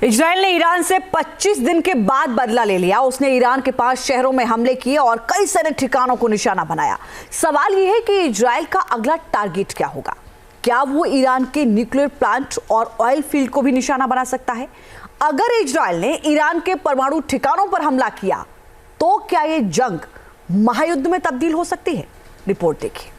Israel ने Iran से 25 दिन के बाद बदला ले लिया। उसने ईरान के 5 शहरों में हमले किए और कई सारे ठिकानों को निशाना बनाया। सवाल यह है कि इजराइल का अगला टारगेट क्या होगा? क्या वो ईरान के न्यूक्लियर प्लांट और ऑयल फील्ड को भी निशाना बना सकता है? अगर इजराइल ने ईरान के परमाणु ठिकानों पर हमला किया तो क्या ये जंग महायुद्ध में तब्दील हो सकती है? रिपोर्ट देखिए।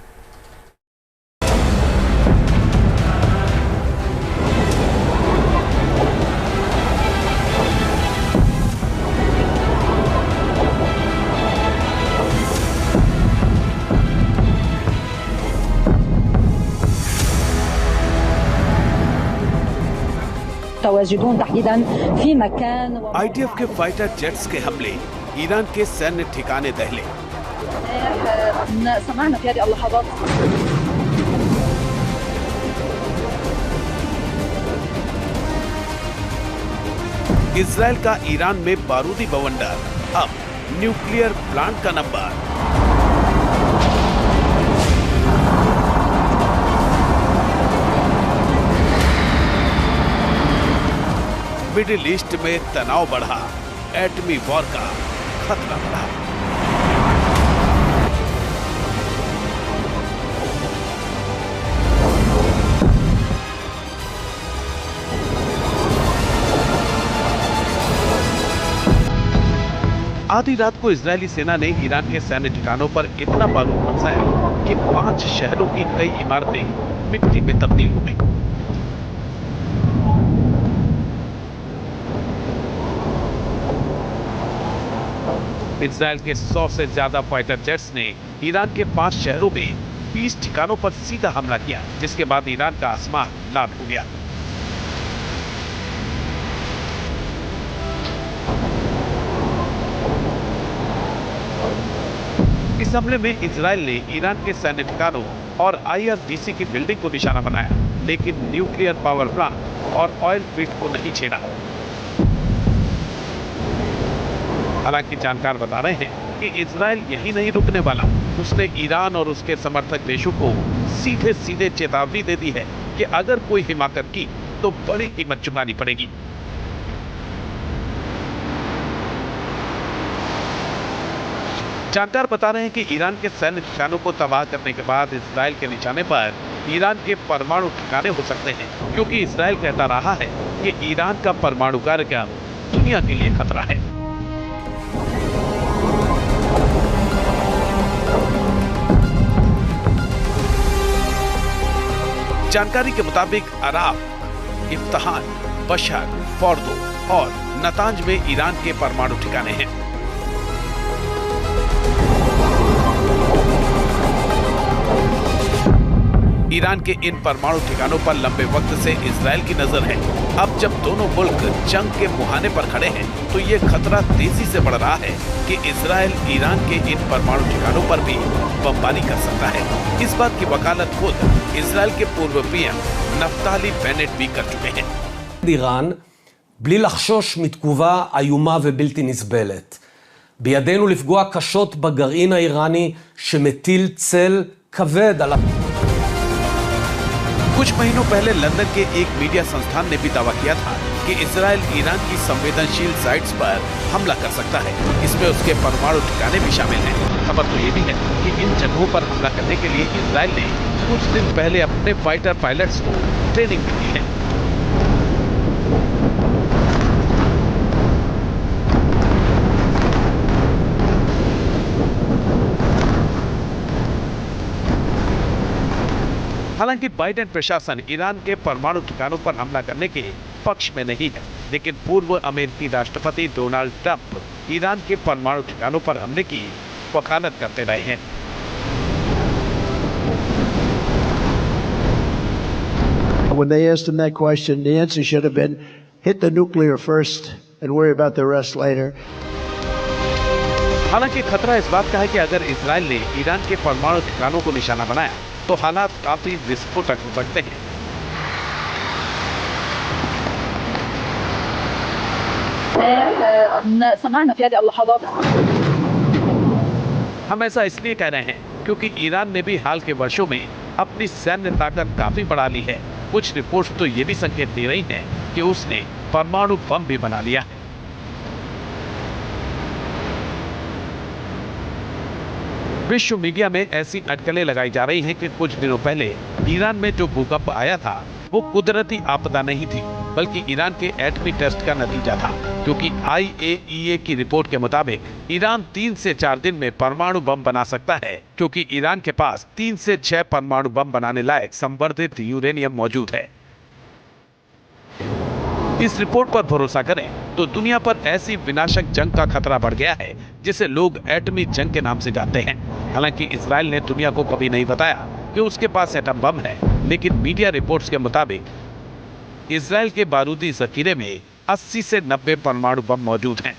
आईडीएफ के फाइटर जेट्स के हमले ईरान के सैन्य ठिकाने दहले। इजराइल का ईरान में बारूदी बवंडर, अब न्यूक्लियर प्लांट का नंबर। मिडिल ईस्ट में तनाव बढ़ा, एटमी वॉर का खतरा बढ़ा। आधी रात को इजरायली सेना ने ईरान के सैन्य ठिकानों पर इतना बारूद बरसाया कि 5 शहरों की कई इमारतें मिट्टी में तब्दील हो गई। इजराइल के 100 से ज्यादा फाइटर जेट्स ने ईरान के 5 शहरों में 20 ठिकानों पर सीधा हमला किया, जिसके बाद ईरान का आसमान लाल हो गया। इस हमले में इजराइल ने ईरान के सैन्य ठिकानों और आईआरजीसी की बिल्डिंग को निशाना बनाया, लेकिन न्यूक्लियर पावर प्लांट और ऑयल फील्ड को नहीं छेड़ा। हालांकि जानकार बता रहे हैं कि इजराइल यही नहीं रुकने वाला। उसने ईरान और उसके समर्थक देशों को सीधे सीधे चेतावनी दे दी है कि अगर कोई हिमाकत की तो बड़ी कीमत चुकानी पड़ेगी। जानकार बता रहे हैं कि ईरान के सैन्य ठिकानों को तबाह करने के बाद इजराइल के निशाने पर ईरान के परमाणु ठिकाने हो सकते हैं, क्योंकि इजराइल कहता रहा है कि ईरान का परमाणु कार्यक्रम दुनिया के लिए खतरा है। जानकारी के मुताबिक अराफ, इफ्तहान, बशर, फोर्दो और नतांज में ईरान के परमाणु ठिकाने हैं। ईरान के इन परमाणु ठिकानों पर लंबे वक्त से इजराइल की नजर है। अब जब दोनों मुल्क जंग के मुहाने पर खड़े हैं, तो ये खतरा तेजी से बढ़ रहा है कि इजराइल ईरान के इन परमाणु ठिकानों पर भी बमबारी कर सकता है। इस बात की वकालत खुद इजराइल के पूर्व पीएम नफ्ताली बेनेट भी कर चुके हैं। איראן בלי לחשוש מתגובה איומה ובלתי נסבלת. בידינו לפגוע קשות בגרעין האיראני שמטיל צל כבד על कुछ महीनों पहले लंदन के एक मीडिया संस्थान ने भी दावा किया था कि इजराइल ईरान की संवेदनशील साइट्स पर हमला कर सकता है। इसमें उसके परमाणु ठिकाने भी शामिल हैं। खबर तो ये भी है कि इन जगहों पर हमला करने के लिए इजराइल ने कुछ दिन पहले अपने फाइटर पायलट्स को ट्रेनिंग भी दी है। हालांकि बाइडेन प्रशासन ईरान के परमाणु ठिकानों पर हमला करने के पक्ष में नहीं है, लेकिन पूर्व अमेरिकी राष्ट्रपति डोनाल्ड ट्रंप ईरान के परमाणु ठिकानों पर हमले की वकालत करते रहे हैं। When they asked him that question, the answer should have been hit the nuclear first and worry about the rest later. हालांकि खतरा इस बात का है कि अगर इजराइल ने ईरान के परमाणु ठिकानों को निशाना बनाया तो हालात काफी विस्फोटक हो सकते हैं। हम ऐसा इसलिए कह रहे हैं क्योंकि ईरान ने भी हाल के वर्षों में अपनी सैन्य ताकत काफी बढ़ा ली है। कुछ रिपोर्ट्स तो ये भी संकेत दे रही हैं कि उसने परमाणु बम भी बना लिया है। विश्व मीडिया में ऐसी अटकलें लगाई जा रही हैं कि कुछ दिनों पहले ईरान में जो भूकंप आया था वो कुदरती आपदा नहीं थी, बल्कि ईरान के एटमी टेस्ट का नतीजा था, क्योंकि IAEA की रिपोर्ट के मुताबिक ईरान 3 से 4 दिन में परमाणु बम बना सकता है, क्योंकि ईरान के पास 3 से 6 परमाणु बम बनाने लायक संवर्धित यूरेनियम मौजूद है। इस रिपोर्ट पर भरोसा करें तो दुनिया पर ऐसी विनाशक जंग का खतरा बढ़ गया है जिसे लोग एटमी जंग के नाम से जानते हैं। हालांकि इजराइल ने दुनिया को कभी नहीं बताया कि उसके पास एटम बम है, लेकिन मीडिया रिपोर्ट्स के मुताबिक इजराइल के बारूदी जखीरे में 80 से 90 परमाणु बम मौजूद हैं।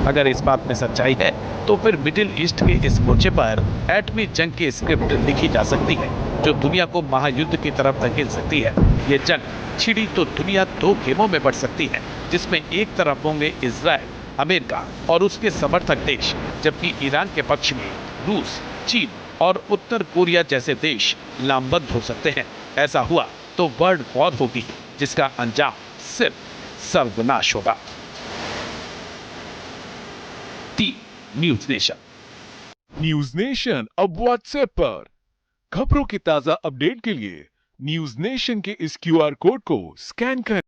अगर इस बात में सच्चाई है तो फिर मिडिल ईस्ट के इस मोर्चे पर एटमी जंग की स्क्रिप्ट लिखी जा सकती है, जो दुनिया को महायुद्ध की तरफ धकेल सकती है। ये जंग छिड़ी तो दुनिया 2 खेमों में बढ़ सकती है, जिसमें एक तरफ होंगे इजराइल, अमेरिका और उसके समर्थक देश, जबकि ईरान के पक्ष में रूस, चीन और उत्तर कोरिया जैसे देश लामबंद हो सकते हैं। ऐसा हुआ तो वर्ल्ड वॉर होगी, जिसका अंजाम सिर्फ सर्वनाश होगा। News nation. न्यूज नेशन अब व्हाट्सएप पर खबरों की ताजा अपडेट के लिए न्यूज नेशन के इस QR कोड को स्कैन करें।